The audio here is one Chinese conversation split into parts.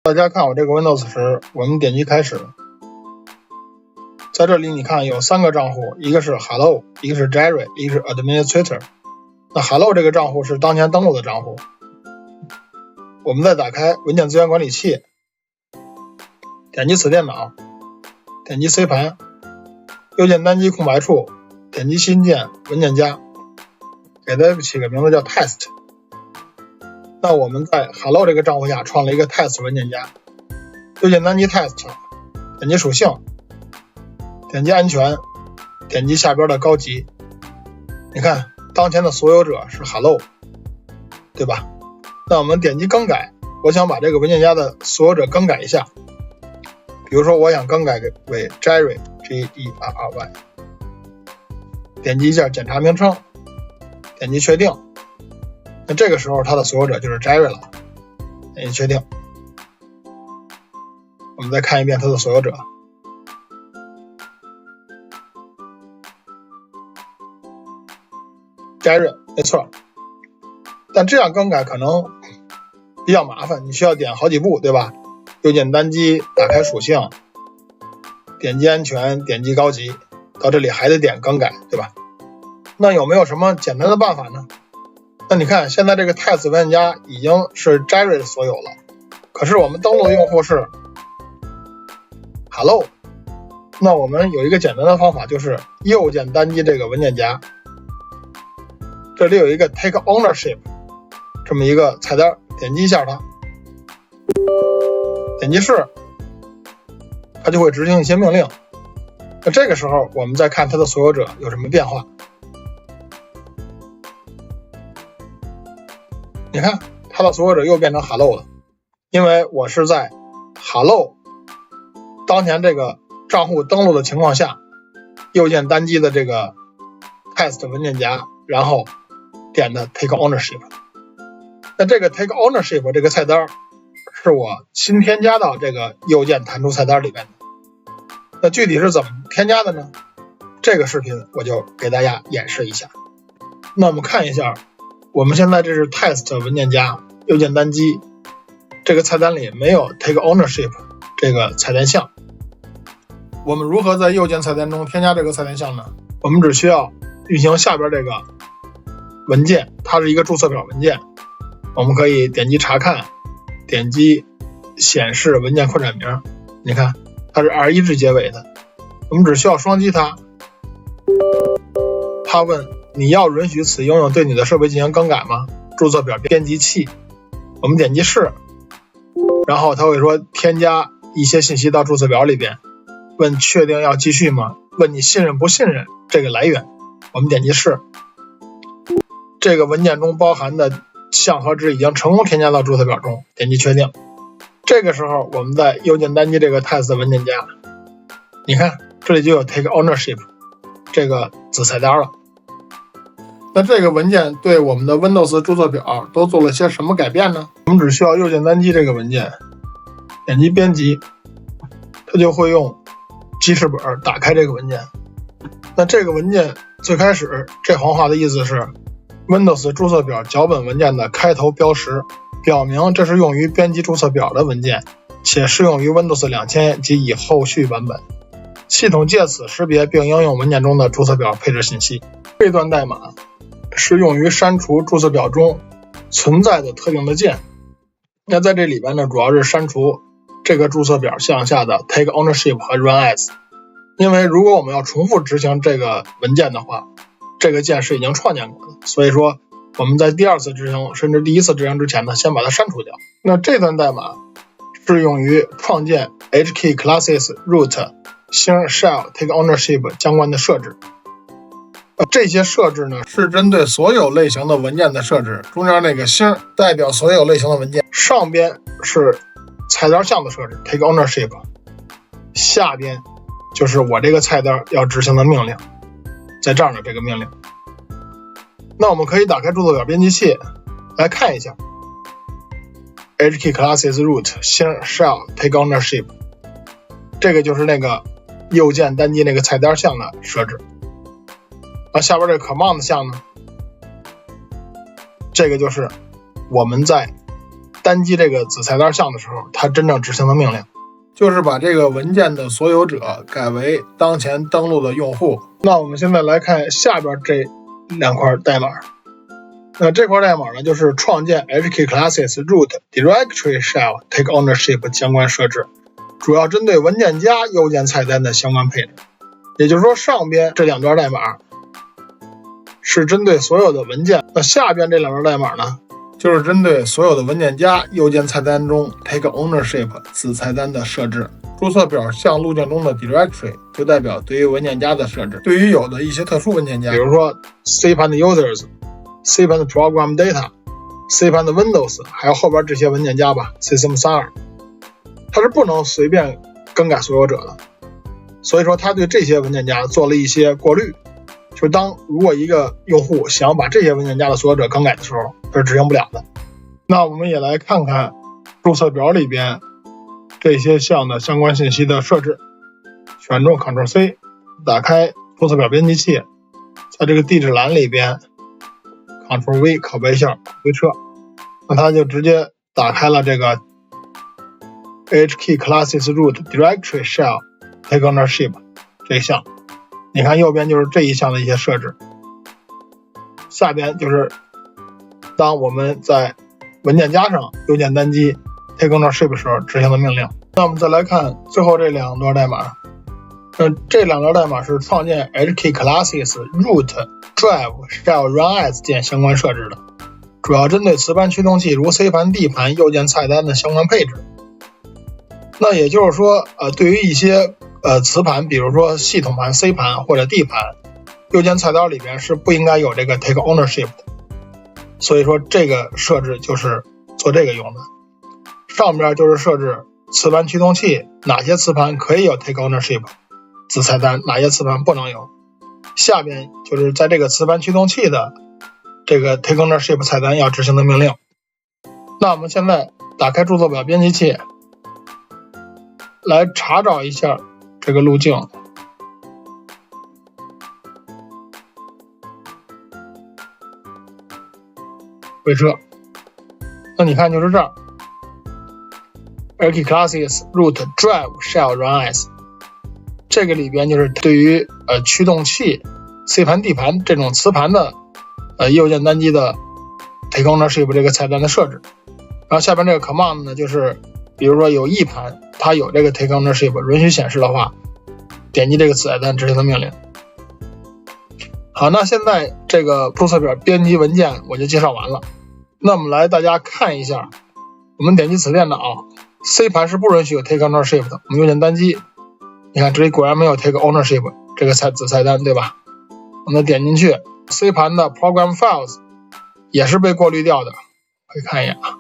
大家看我这个 Windows 时，我们点击开始。在这里你看有3个账户，一个是 Hello， 一个是 Jerry， 一个是 Administrator。那 Hello 这个账户是当前登录的账户。我们再打开文件资源管理器，点击此电脑，点击 C 盘，右键单击空白处，点击新建文件夹，给它起个名字叫 Test。那我们在 Hello 这个账户下创了一个 Test 文件夹，右键单击 Test， 点击属性，点击安全，点击下边的高级。你看当前的所有者是 Hello， 对吧？那我们点击更改，我想把这个文件夹的所有者更改一下，比如说我想更改为 Jerry G-E-R-R-Y， 点击一下检查名称，点击确定。那这个时候它的所有者就是 Jerry 了，点击确定。我们再看一遍它的所有者，Jerry 没错。但这样更改可能比较麻烦，你需要点好几步，对吧？右键单击打开属性，点击安全，点击高级，到这里还得点更改，对吧？那有没有什么简单的办法呢？那你看现在这个 Test 文件夹已经是 Jerry 所有了，可是我们登录的用户是 Hello。 那我们有一个简单的方法，就是右键单击这个文件夹，这里有一个 Take Ownership 这么一个菜单，点击一下它，点击是，它就会执行一些命令。那这个时候我们再看它的所有者有什么变化。你看它的所有者又变成 Hello 了，因为我是在 Hello 当前这个账户登录的情况下，右键单击的这个 Test 文件夹，然后点的 Take Ownership。 那这个 Take Ownership 这个菜单是我新添加到这个右键弹出菜单里面的。那具体是怎么添加的呢？这个视频我就给大家演示一下。那我们看一下，我们现在这是 Test 文件夹，右键单击，这个菜单里没有 Take Ownership 这个菜单项。我们如何在右键菜单中添加这个菜单项呢？我们只需要运行下边这个文件，它是一个注册表文件，我们可以点击查看，点击显示文件扩展名，你看它是 R1 结尾的，我们只需要双击它。它问你要允许此应用对你的设备进行更改吗？注册表编辑器，我们点击是，然后它会说添加一些信息到注册表里边，问确定要继续吗？问你信任不信任这个来源，我们点击是。这个文件中包含的项和值已经成功添加到注册表中，点击确定。这个时候我们在右键单击这个 Test 文件夹，你看这里就有 Take Ownership 这个子菜单了。那这个文件对我们的 Windows 注册表都做了些什么改变呢？我们只需要右键单击这个文件，点击编辑，它就会用记事本打开这个文件。那这个文件最开始这行话的意思是 Windows 注册表脚本文件的开头标识，表明这是用于编辑注册表的文件，且适用于 Windows 2000及以后续版本。系统借此识别并应用文件中的注册表配置信息。这段代码是用于删除注册表中存在的特定的键。那在这里边呢，主要是删除这个注册表项下的 Take Ownership 和 Run As。因为如果我们要重复执行这个文件的话，这个键是已经创建过的，所以说我们在第2次执行甚至第1次执行之前呢，先把它删除掉。那这段代码是用于创建 HK Classes Root 星 Shell Take Ownership 相关的设置。这些设置呢是针对所有类型的文件的设置，中间那个星代表所有类型的文件，上边是菜单项的设置 Take Ownership， 下边就是我这个菜单要执行的命令，在这儿的这个命令。那我们可以打开注册表编辑器来看一下 HK Classes Root 星 Shell Take Ownership， 这个就是那个右键单击那个菜单项的设置。那下边这个 command 项呢，这个就是我们在单击这个子菜单项的时候，它真正执行的命令，就是把这个文件的所有者改为当前登录的用户。那我们现在来看下边这2块代码。那这块代码呢，就是创建 HK classes root directory shell take ownership 相关设置，主要针对文件夹右键菜单的相关配置。也就是说，上边这2段代码是针对所有的文件，那下边这2段代码呢，就是针对所有的文件夹右键菜单中 take ownership 子菜单的设置。注册表项路径中的 directory 就代表对于文件夹的设置。对于有的一些特殊文件夹，比如说 C 盘的 users、C 盘的 program data、C 盘的 Windows， 还有后边这些文件夹吧 system32， 它是不能随便更改所有者的。所以说它对这些文件夹做了一些过滤，就是如果一个用户想把这些文件夹的所有者更改的时候，它是执行不了的。那我们也来看看注册表里边这些项的相关信息的设置。选中 Ctrl+C， 打开注册表编辑器，在这个地址栏里边 Ctrl+V 拷贝项回撤，那它就直接打开了这个 HK classes root directory shell take ownership 这一项。你看右边就是这一项的一些设置，下边就是当我们在文件夹上右键单击 take ownership 时候执行的命令。那我们再来看最后这2段代码。这2段代码是创建 HK classes root drive shell run as 键相关设置的，主要针对磁盘驱动器如 C 盘、D 盘右键菜单的相关配置。那也就是说，对于一些磁盘，比如说系统盘 C 盘或者 D 盘，右键菜单里边是不应该有这个 take ownership 的，所以说这个设置就是做这个用的。上边就是设置磁盘驱动器哪些磁盘可以有 take ownership 子菜单，哪些磁盘不能有。下边就是在这个磁盘驱动器的这个 take ownership 菜单要执行的命令。那我们现在打开注册表编辑器，来查找一下这个路径。回撤，那你看就是这儿 HK classes root drive shell run as， 这个里边就是对于驱动器 C 盘 D 盘这种磁盘的右键单击的 take ownership 这个菜单的设置。然后下边这个 command 呢，就是比如说有 E 盘它有这个 take ownership 允许显示的话，点击这个子菜单执行的命令。好，那现在这个注册表编辑文件我就介绍完了。那我们来大家看一下，我们点击此电脑 C 盘是不允许有 take ownership 的，我们右键单击，你看这里果然没有 take ownership 这个子菜单，对吧？我们点进去 C 盘的 program files 也是被过滤掉的，可以看一眼啊。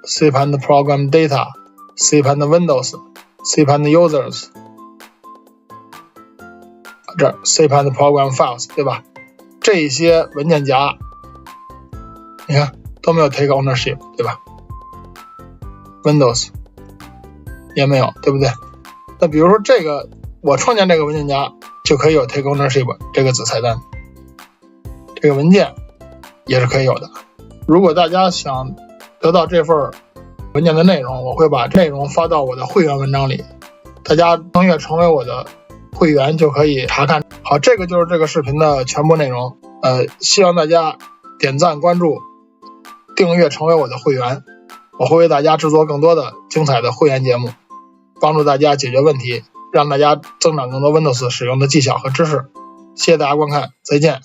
C 盘的 program data、 C 盘的 Windows、 C 盘的 users， 这儿 C 盘的 program files， 对吧？这一些文件夹你看都没有 take ownership， 对吧？ Windows 也没有，对不对？那比如说这个我创建这个文件夹就可以有 take ownership 这个子菜单，这个文件也是可以有的。如果大家想得到这份文件的内容，我会把内容发到我的会员文章里，大家登阅成为我的会员就可以查看。好，这个就是这个视频的全部内容。希望大家点赞、关注、订阅成为我的会员，我会为大家制作更多的精彩的会员节目，帮助大家解决问题，让大家增长更多 Windows 使用的技巧和知识。谢谢大家观看，再见。